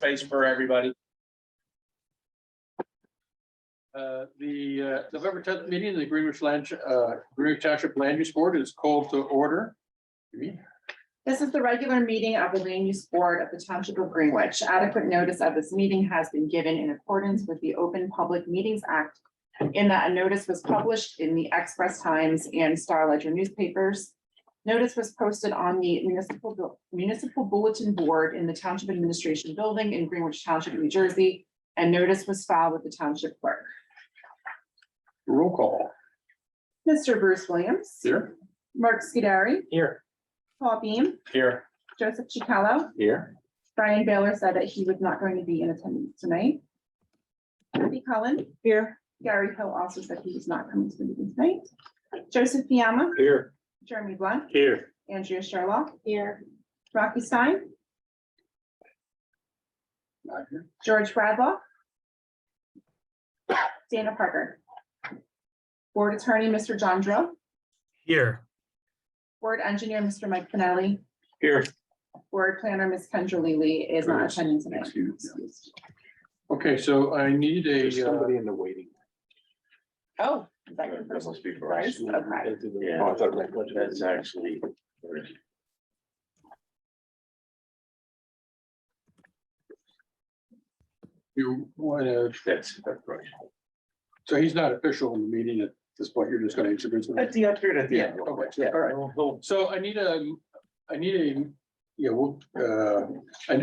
space for everybody. The November 10th meeting of the Greenwich Township Land Use Board is called to order. This is the regular meeting of the Land Use Board of the Township of Greenwich. Adequate notice of this meeting has been given in accordance with the Open Public Meetings Act, in that a notice was published in the Express Times and Star Ledger newspapers. Notice was posted on the municipal bulletin board in the Township Administration Building in Greenwich Township, New Jersey, and notice was filed with the Township Clerk. Roll call. Mr. Bruce Williams. Here. Mark Scuderi. Here. Paul Beam. Here. Joseph Chicallo. Here. Brian Baylor said that he was not going to be in attendance tonight. Kathy Cullen. Here. Gary Hill also said he was not coming to the meeting tonight. Joseph Fiamma. Here. Jeremy Blunt. Here. Andrea Sherlock. Here. Rocky Stein. Not here. George Bradlaugh. Dana Parker. Board Attorney, Mr. John Drill. Here. Board Engineer, Mr. Mike Finelli. Here. Board Planner, Ms. Kendra Lely is not attending tonight. Okay, so I need There's a, somebody in the waiting. Oh. is that your That first? must be for us. Okay. Yeah, I thought that's actually. you want to, That's right. so he's not official in the meeting at this point. You're just going to introduce him. At the end, at the end. Okay, all right. So I need a, and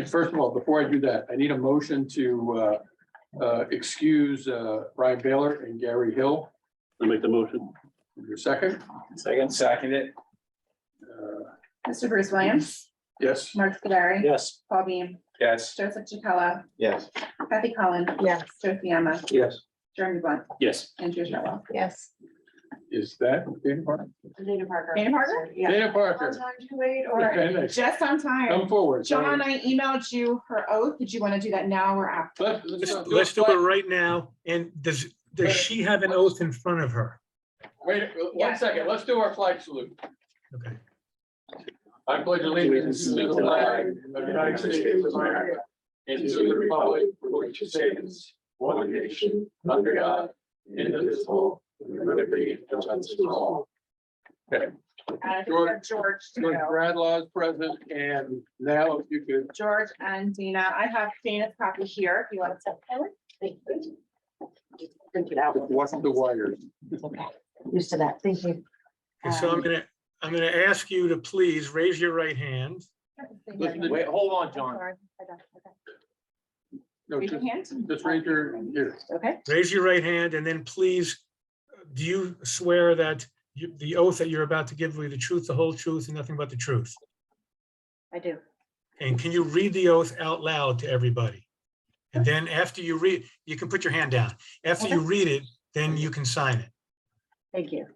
first of all, before I do that, I need a motion to excuse Brian Baylor and Gary Hill. I'll make the motion. Your second? Second it. Mr. Bruce Williams. Yes. Mark Scuderi. Yes. Paul Beam. Yes. Joseph Chicallo. Yes. Kathy Cullen. Yes. Joe Fiamma. Yes. Jeremy Blunt. Yes. Andrea Sherlock. Yes. Is that Dana Parker? Dana Parker. Dana Parker? Yeah. Dana Parker, On time, too late, or? Okay, nice. Just on come time. forward. John, I emailed you her oath. Did you want to do that now or after? Let's do it right now. And does she have an oath in front of her? Wait, one second. Let's do our flag salute. Okay. I pledge allegiance to the flag of the United States of America and to the republic for which it stands, one nation, under God, indivisible, with liberty and justice for all. Okay, And I think we George- have George to George go. Bradlaugh is present, and now if you could, George and Dina. I have Dana's copy here. If you want to step forward. Print it out. what's the wires? Okay. Used to that, thank you. And so I'm gonna ask you to please raise your right hand. Wait, hold on, John. Sorry. No, Raise your hand. just raise your, here. Okay, Raise your right hand and then please, do you swear that the oath that you're about to give will be the truth, the whole truth, and nothing but the truth? I do. And can you read the oath out loud to everybody? And then after you read, you can put your hand down. After you read it, then you can sign it. Thank you.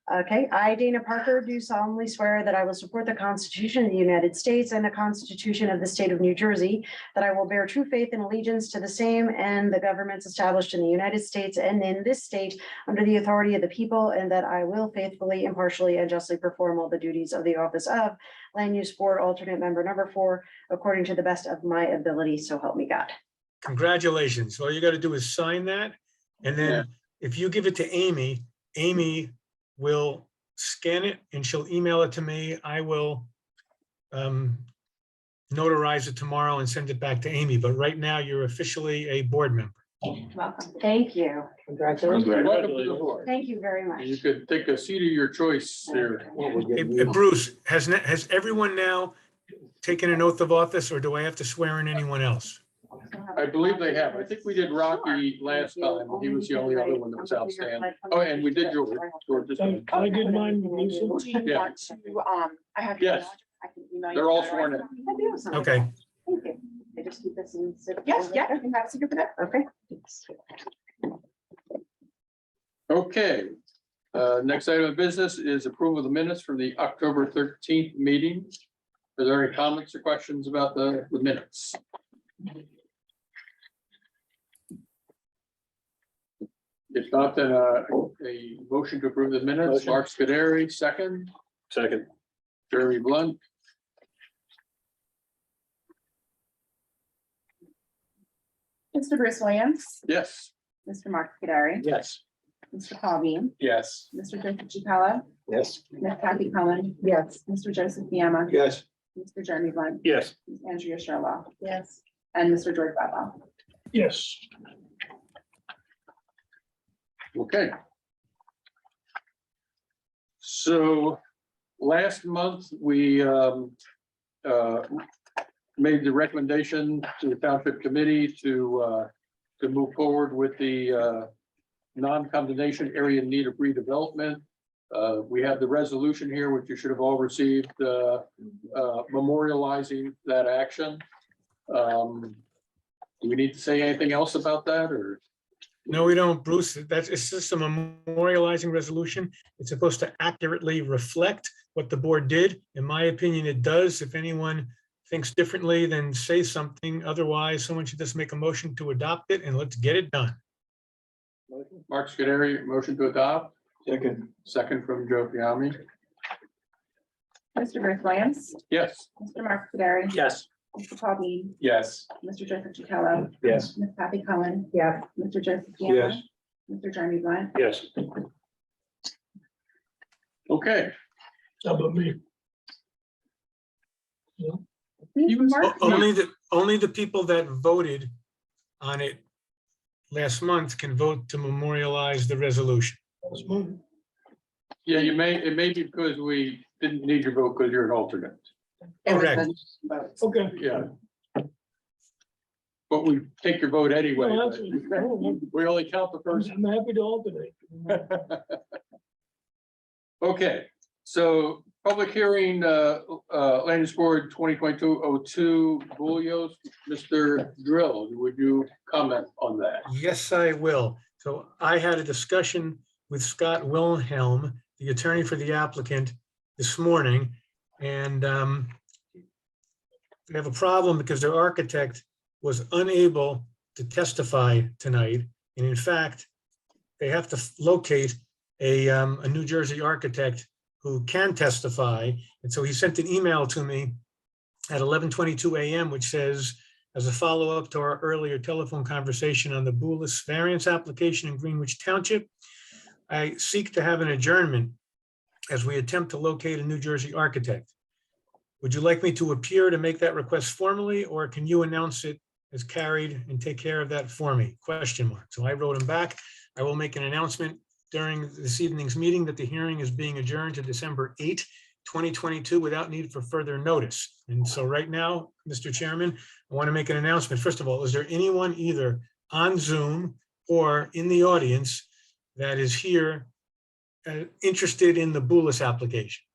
Okay, I, Dana Parker, do solemnly swear that I will support the Constitution of the United States and the Constitution of the State of New Jersey, that I will bear true faith and allegiance to the same and the governments established in the United States and in this state under the authority of the people, and that I will faithfully, impartially, and justly perform all the duties of the office of Land Use Board Alternate Member Number 4, according to the best of my ability, so help me God. Congratulations. All you got to do is sign that. And Yeah. then if you give it to Amy, Amy will scan it and she'll email it to me. I will notarize it tomorrow and send it back to Amy. But right now you're officially a board member. Welcome. Thank you. Welcome to the board. Thank you very much. You could take a seat of your choice there. Hey, Bruce, has everyone now taken an oath of office, or do I have to swear in anyone else? I believe they have. I think we did Rocky last time. He was the only other one that was outstanding. Oh, and we did George. George this time. I did mine. Do you Yeah. want to, I have. Yes. I can email you. They're all sworn in. Okay. Thank you. I just keep this in. Yes, yeah, you can have a secret for that. Okay. Okay. Next item of business is approval of the minutes from the October 13th meeting. Are there any comments or questions about the minutes? If not, then a motion to approve the minutes. Motion. Mark Scuderi, second. Second. Jeremy Blunt. Mr. Bruce Williams, Yes. Mr. Mark Scuderi, Yes. Mr. Paul Bean, Yes. Mr. Joseph Chacala, Yes. Ms. Kathy Cullen, Yes. Mr. Joseph Fiamma, Yes. Mr. Jeremy Blunt, Yes. Ms. Andrea Sherlock, Yes. and Mr. George Baba. Yes. Okay. So last month, we made the recommendation to the township committee to move forward with the non-condemnation area in need of redevelopment. We have the resolution here, which you should have all received, memorializing that action. Do we need to say anything else about that, or? No, we don't, Bruce. It's just a memorializing resolution. It's supposed to accurately reflect what the board did. In my opinion, it does. If anyone thinks differently, then say something. Otherwise, someone should just make a motion to adopt it and let's get it done. Mark Scuderi, motion to adopt. Second. Second from Joe Fiamma. Mr. Bruce Williams, Yes. Mr. Mark Scuderi, Yes. Mr. Paul Bean, Yes. Mr. Joseph Chacala, Yes. Ms. Kathy Cullen, Yes. Mr. Joseph Fiamma, Mr. Jeremy Blunt, Yes. Okay. How about me? Mark, Only the people that voted on it last month can vote to memorialize the resolution. Yeah, it may be because we didn't need your vote because you're an alternate. it was Correct. the votes. Okay. Yeah. But we take your vote anyway. No, but absolutely. We only count the first. I'm happy to alternate. Okay, so public hearing, land use board 2022-02, Bulios, Mr. Drill, would you comment on that? Yes, I will. So I had a discussion with Scott Wilhelm, the attorney for the applicant, this morning. And they have a problem because their architect was unable to testify tonight. And in fact, they have to locate a New Jersey architect who can testify. And so he sent an email to me at 11:22 a.m., which says, as a follow-up to our earlier telephone conversation on the Boulis variance application in Greenwich Township, I seek to have an adjournment as we attempt to locate a New Jersey architect. Would you like me to appear to make that request formally, or can you announce it as carried and take care of that for me? Question mark. So I wrote him back. I will make an announcement during this evening's meeting that the hearing is being adjourned to December 8, 2022 without need for further notice. And so right now, Mr. Chairman, I want to make an announcement. First of all, is there anyone either on Zoom or in the audience that is here interested in the Boulis application?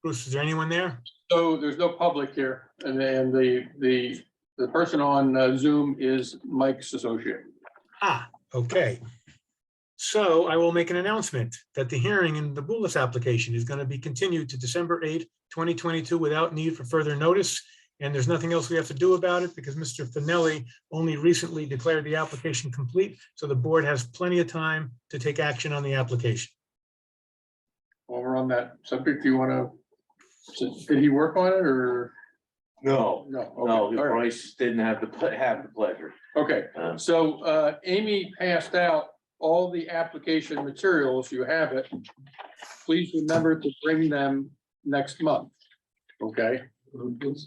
Bruce, is there anyone there? So there's no public here, and then the person on Zoom is Mike's associate. Ah, okay. So I will make an announcement that the hearing in the Boulis application is going to be continued to December 8, 2022 without need for further notice. And there's nothing else we have to do about it because Mr. Finelli only recently declared the application complete. So the board has plenty of time to take action on the application. While we're on that subject, do you want to, did he work on it or? No, No. Okay, no, all right. Bryce didn't have the pleasure. Okay, so Amy passed out all the application materials. You have it. Please remember to bring them next month. Okay,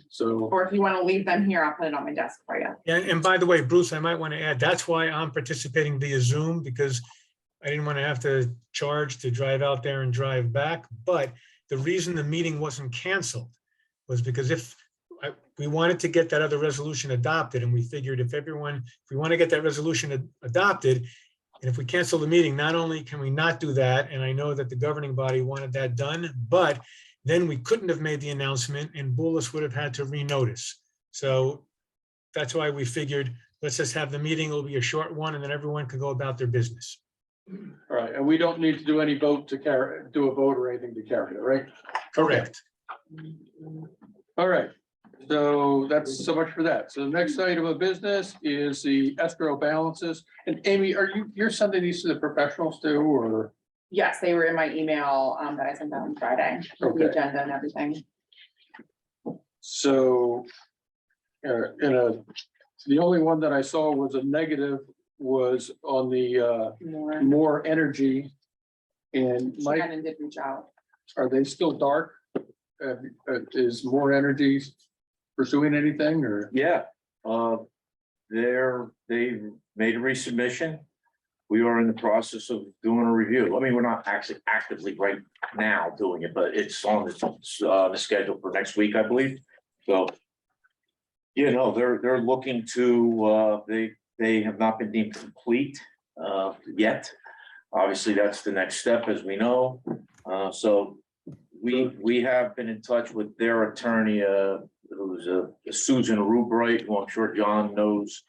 so, Or if you want to leave them here, I'll put it on my desk for you. And by the way, Bruce, I might want to add, that's why I'm participating via Zoom, because I didn't want to have to charge to drive out there and drive back. But the reason the meeting wasn't canceled was because we wanted to get that other resolution adopted, and we figured if we want to get that resolution adopted, and if we cancel the meeting, not only can we not do that, and I know that the governing body wanted that done, but then we couldn't have made the announcement and Boulis would have had to renotice. So that's why we figured, let's just have the meeting. It'll be a short one and then everyone can go about their business. all right, and we don't need to do any vote to do a vote or anything to carry it, right? Correct. All right, so that's so much for that. So the next item of business is the escrow balances. And Amy, you're sending these to the professionals too, or? Yes, they were in my email that I sent out on Friday, with the Okay. agenda and everything. So the only one that I saw was a negative was on the More. more energy. And Mike, Shannon did reach out. are they still dark? Is more energy pursuing anything or? Yeah, they made a resubmission. We are in the process of doing a review. I mean, we're not actually actively right now doing it, but it's on the schedule for next week, I believe. So, you know, they're looking to, they have not been deemed complete yet. Obviously, that's the next step, as we know. So we have been in touch with their attorney, who's Susan Rubright, who I'm sure John knows.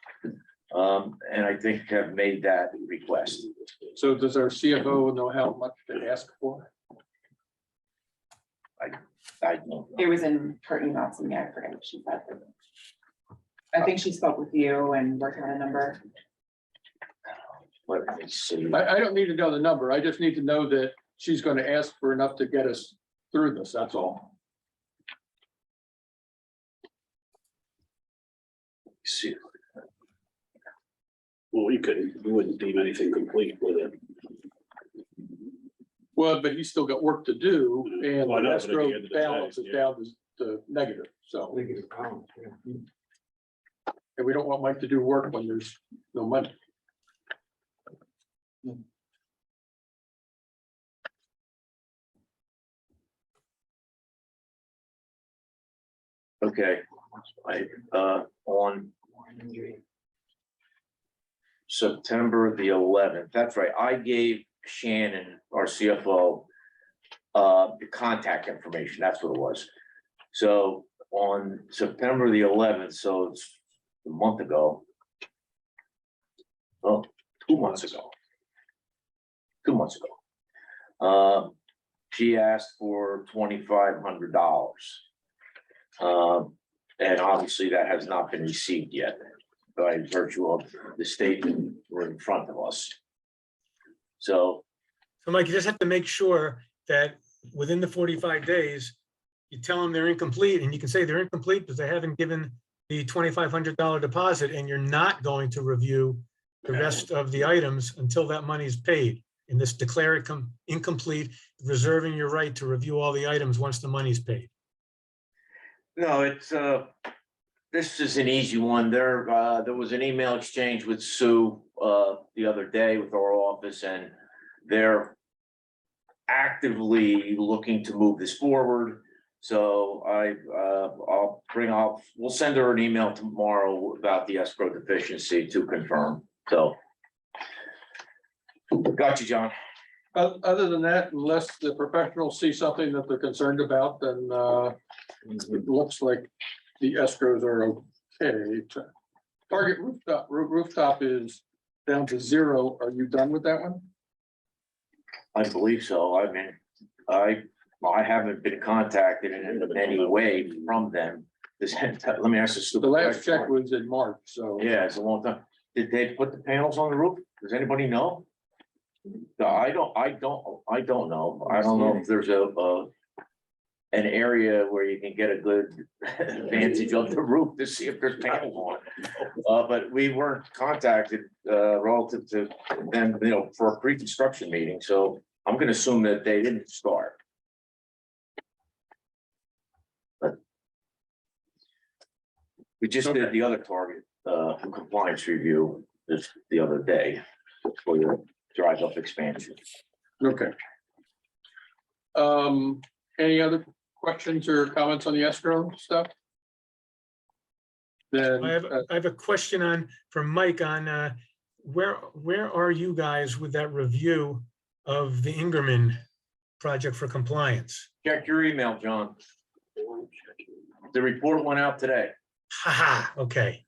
And I think have made that request. So does our CFO know how much to ask for? I don't know. It was in her email to me. I forget what she said. I think she spoke with you and worked on a number. Let me see. I don't need to know the number. I just need to know that she's going to ask for enough to get us through this. That's all. See. Well, you wouldn't deem anything complete with it. Well, but he's still got work to do and Well, I know, the but at the escrow end of the day, balance is yeah. down to negative, so. And we don't want Mike to do work when there's no money. Okay, on September the 11th, that's right, I gave Shannon, our CFO, the contact information, that's what it was. So on September the 11th, so it's a month ago. Oh, 2 months ago. 2 months ago. She asked for $2,500. And obviously that has not been received yet by virtue of the statement we're in front of us. So, Mike, you just have to make sure that within the 45 days, you tell them they're incomplete, and you can say they're incomplete because they haven't given the $2,500 deposit, and you're not going to review the rest of the items until that money is paid. And this declare it incomplete, reserving your right to review all the items once the money's paid. no, it's, this is an easy one. There was an email exchange with Sue, the other day with our office, and they're actively looking to move this forward. So we'll send her an email tomorrow about the escrow deficiency to confirm. So. Got you, John. Other than that, unless the professionals see something that they're concerned about, then it looks like the escrows are okay. Target rooftop is down to 0. Are you done with that one? I believe so. I mean, I haven't been contacted in any way from them. Let me ask this. The last check was in March, so. Yeah, it's a long time. Did they put the panels on the roof? Does anybody know? No, I don't know. I don't know if there's an area where you can get a good advantage of the roof to see if there's panels on. But we weren't contacted relative to them, you know, for a pre-construction meeting, so I'm gonna assume that they didn't start. But we just did the other target compliance review just the other day for your drive up expansion. Okay. Any other questions or comments on the escrow stuff? Then I have a question for Mike on where are you guys with that review of the Ingerman project for compliance? Check your email, John. The report went out today, Ha, okay.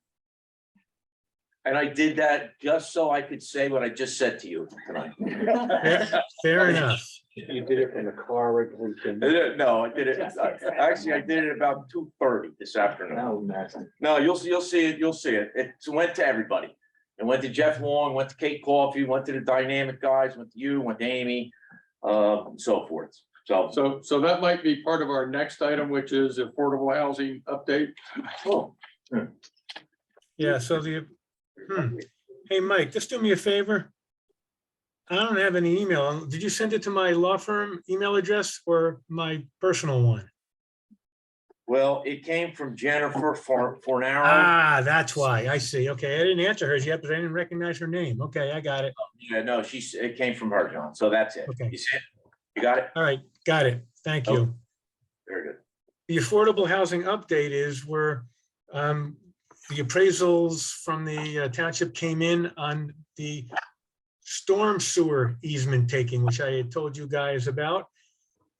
and I did that just so I could say what I just said to you tonight. Fair enough. You did it in the car. No, I did it, actually, I did it about 2:30 this afternoon. No, you'll see it, It went to everybody. It went to Jeff Long, went to Kate Coffey, went to the Dynamic guys, went to you, went to Amy, and so forth. So, So that might be part of our next item, which is affordable housing update. oh, Yeah, so hey, Mike, just do me a favor. I don't have any email. Did you send it to my law firm email address or my personal one? Well, it came from Jennifer Fornaro. Ah, that's why. I see. Okay, I didn't answer hers yet, but I didn't recognize her name. Okay, I got it. Yeah, no, it came from her, John. So that's it. Okay. You see it? You got it? All right, got it. Thank you. Very good. The affordable housing update is where the appraisals from the township came in on the storm sewer easement taking, which I had told you guys about.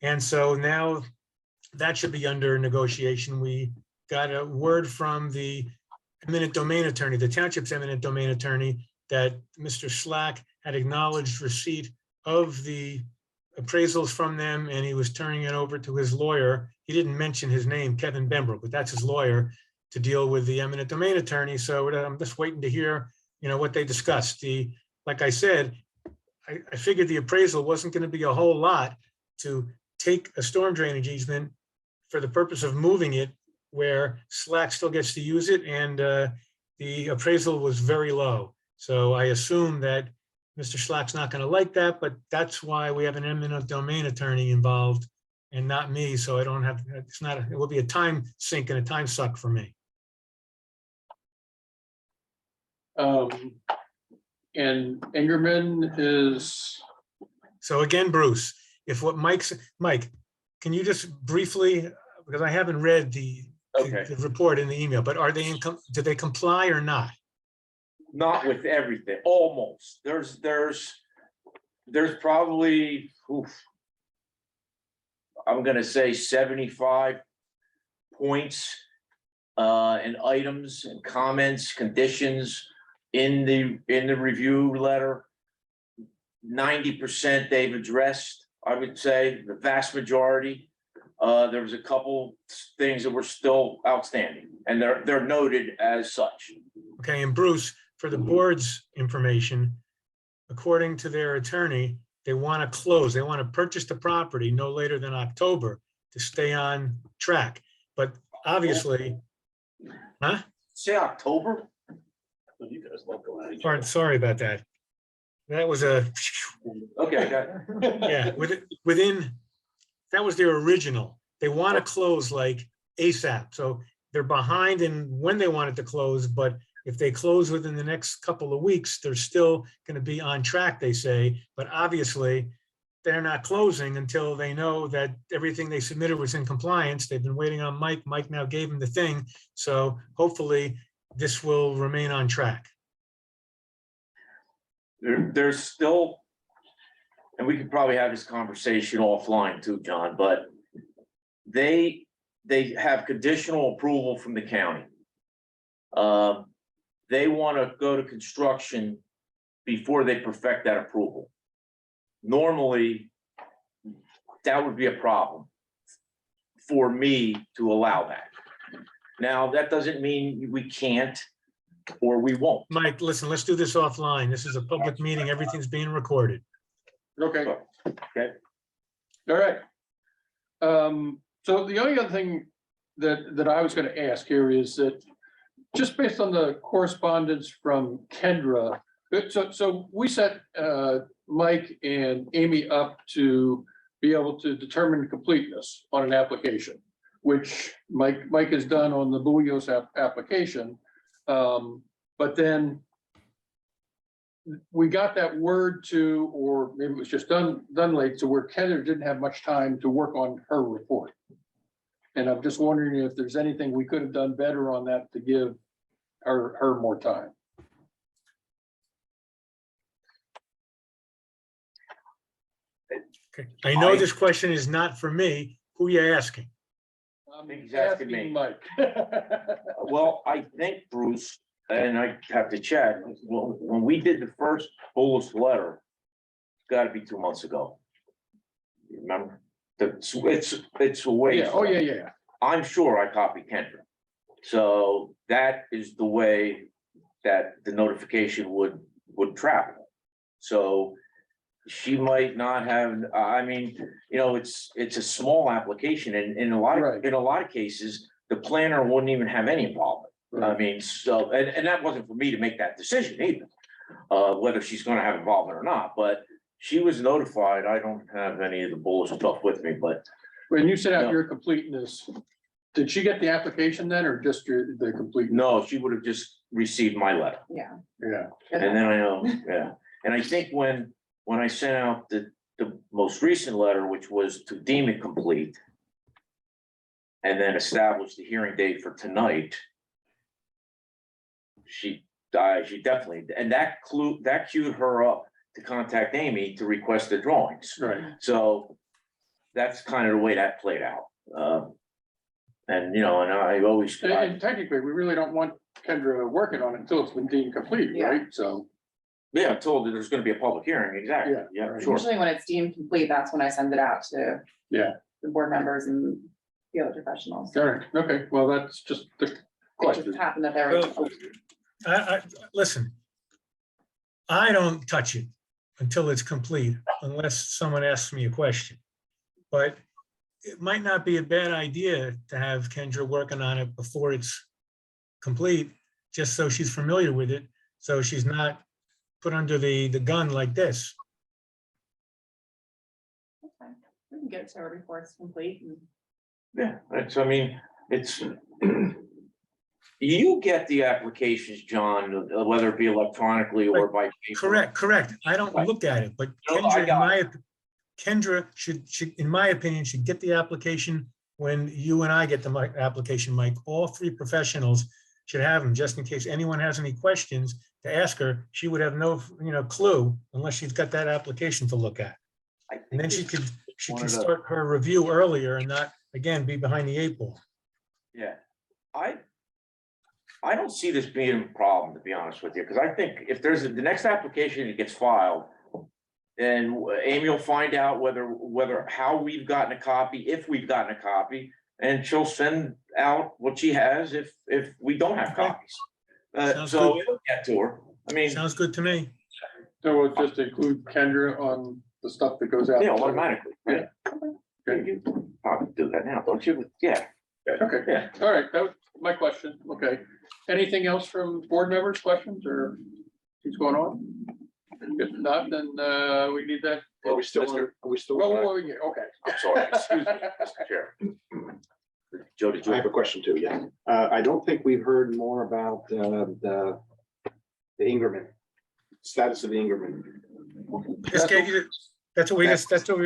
And so now that should be under negotiation. We got a word from the eminent domain attorney, the township's eminent domain attorney, that Mr. Slack had acknowledged receipt of the appraisals from them, and he was turning it over to his lawyer. He didn't mention his name, Kevin Bembrook, but that's his lawyer, to deal with the eminent domain attorney. So I'm just waiting to hear, what they discussed. Like I said, I figured the appraisal wasn't going to be a whole lot to take a storm drainage easement for the purpose of moving it where Slack still gets to use it, and the appraisal was very low. So I assume that Mr. Slack's not going to like that, but that's why we have an eminent domain attorney involved and not me. So I don't have, it will be a time sink and a time suck for me. And Ingerman is, So again, Bruce, if what Mike, can you just briefly, because I haven't read the report in the email, but are they do they comply or not? Not with everything, almost. There's probably, I'm gonna say 75 points and items and comments, conditions in the review letter. 90% they've addressed, I would say, the vast majority. There was a couple things that were still outstanding, and they're noted as such. Okay, and Bruce, for the board's information, according to their attorney, they want to close, they want to purchase the property no later than October to stay on track. But obviously, huh? Say October? Sorry about that. That was a, Okay, yeah, within, that was their original. They want to close like ASAP. So they're behind in when they want it to close, but if they close within the next couple of weeks, they're still going to be on track, they say. But obviously, they're not closing until they know that everything they submitted was in compliance. They've been waiting on Mike. Mike now gave them the thing. So hopefully this will remain on track. there's still, and we could probably have this conversation offline too, John, but they have conditional approval from the county. They want to go to construction before they perfect that approval. Normally, that would be a problem for me to allow that. Now, that doesn't mean we can't or we won't. Mike, listen, let's do this offline. This is a public meeting. Everything's being recorded. okay, Okay. all right. So the only other thing that I was gonna ask here is that just based on the correspondence from Kendra, so we set Mike and Amy up to be able to determine completeness on an application, which Mike has done on the Buios application. But then we got that word to, or maybe it was just done late, to where Kendra didn't have much time to work on her report. And I'm just wondering if there's anything we could have done better on that to give her more time. Okay. I know this question is not for me. Who are you asking? I'm He's asking me. Mike. Well, I think, Bruce, and I have to check, when we did the first Bullis letter, it's gotta be 2 months ago. You remember? It's a ways. Yeah, oh, yeah. I'm sure I copied Kendra. So that is the way that the notification would travel. So she might not have, I mean, it's a small application, and in a lot Right. of cases, the planner wouldn't even have any involvement. I mean, so, and that wasn't for me to make that decision either. Whether she's gonna have involvement or not, but she was notified. I don't have any of the bullet stuff with me, but When you sent out No. your completeness, did she get the application then, or just the complete? no, she would have just received my letter. Yeah. Yeah, And then I know, yeah, and I think when I sent out the most recent letter, which was to deem it complete. And then establish the hearing date for tonight. She definitely, and that queued her up to contact Amy to request the drawings. right. So that's kind of the way that played out. And you know, and I always, And technically, we really don't want Kendra working on it until it's been deemed complete, Yeah. right? So, yeah, I'm told that there's gonna be a public hearing, exactly, Yeah, yeah, right. sure. Usually when it's deemed complete, that's when I send it out to. Yeah. The board members and the other professionals. all right, okay, well, that's just the It question. just happened that there was. Listen, I don't touch it until it's complete unless someone asks me a question. But it might not be a bad idea to have Kendra working on it before it's complete, just so she's familiar with it, so she's not put under the gun like this. That's fine. We can get it to her before it's complete and. Yeah, I mean, it's. You get the applications, John, whether it be electronically or by. paper. Correct. I don't look at it, but No, I got Kendra should, in my opinion, should get the application when you and I get the application, Mike. All three professionals should have them, just in case anyone has any questions to ask her. She would have no, clue unless she's got that application to look at. And then she one can of the- start her review earlier and not, again, be behind the 8 ball. Yeah, I don't see this being a problem, to be honest with you, because I think if there's the next application that gets filed. Then Amy will find out how we've gotten a copy, if we've gotten a copy, and she'll send out what she has if we don't have copies. Sounds So good. it'll get to her. I mean, Sounds good to me. So we'll just include Kendra on the stuff that goes out. yeah, automatically. Yeah. Okay. You probably do that now, don't you? Yeah. Okay, Yeah. all right, that was my question, okay. Anything else from board members, questions, or what's going on? If not, then we need that. Are we still? Yeah, okay. I'm sorry, excuse me, Mr. Chair. Joe, did you I have a question too, yeah. I don't think we've heard more about the Ingerman, status of the Ingerman. That's what we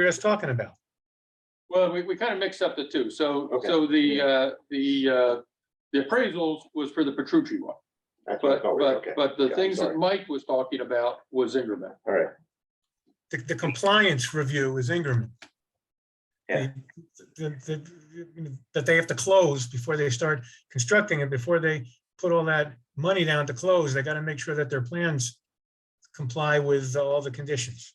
were just talking about. Well, we kind of mixed up the two, so, Okay. so the appraisals was for the Petrucci one. That's what I But, thought. but, Okay. but the Got it, things that sorry. Mike was talking about was Ingerman. All right, The compliance review is Ingerman. Yeah. That they have to close before they start constructing it, before they put all that money down to close, they got to make sure that their plans comply with all the conditions.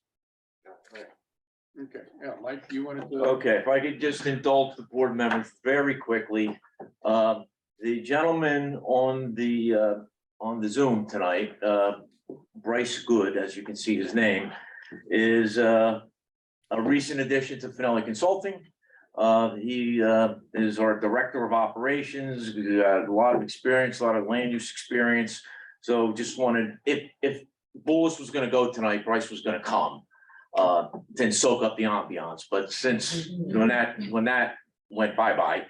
Okay, yeah, Mike, you wanted to? Okay, if I could just indulge the board members very quickly. The gentleman on the Zoom tonight, Bryce Good, as you can see his name, is a recent addition to Finelli Consulting. He is our Director of Operations, got a lot of experience, a lot of land use experience. So just wanted, if Bullis was gonna go tonight, Bryce was gonna come. Then soak up the ambiance, but since when that went bye-bye,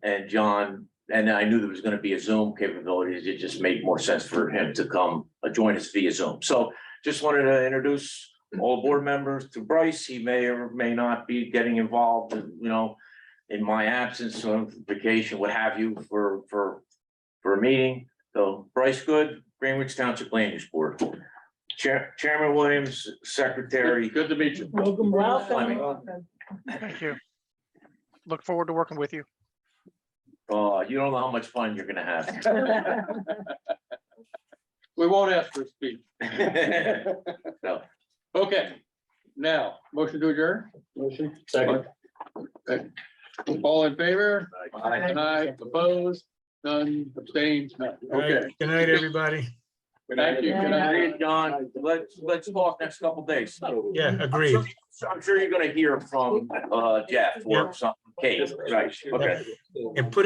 and John, and I knew there was gonna be a Zoom capabilities, it just made more sense for him to come join us via Zoom. So just wanted to introduce all board members to Bryce. He may or may not be getting involved, in my absence, on vacation, what have you, for a meeting. So Bryce Good, Greenwich Township Land Use Board. Chairman Williams, Secretary. Good to meet you. Fleming. Thank you. Look forward to working with you. You don't know how much fun you're gonna have. We won't ask for a speech. No. Okay, now, motion to adjourn? Motion. Second. Okay. All in favor? Aye, opposed, none, abstained, none. All right, Okay, good night, everybody. thank you. Good night. Agreed, John. Let's talk next couple days. Yeah, agreed. I'm sure you're gonna hear from Jeff or something, Kate, right? Okay. And put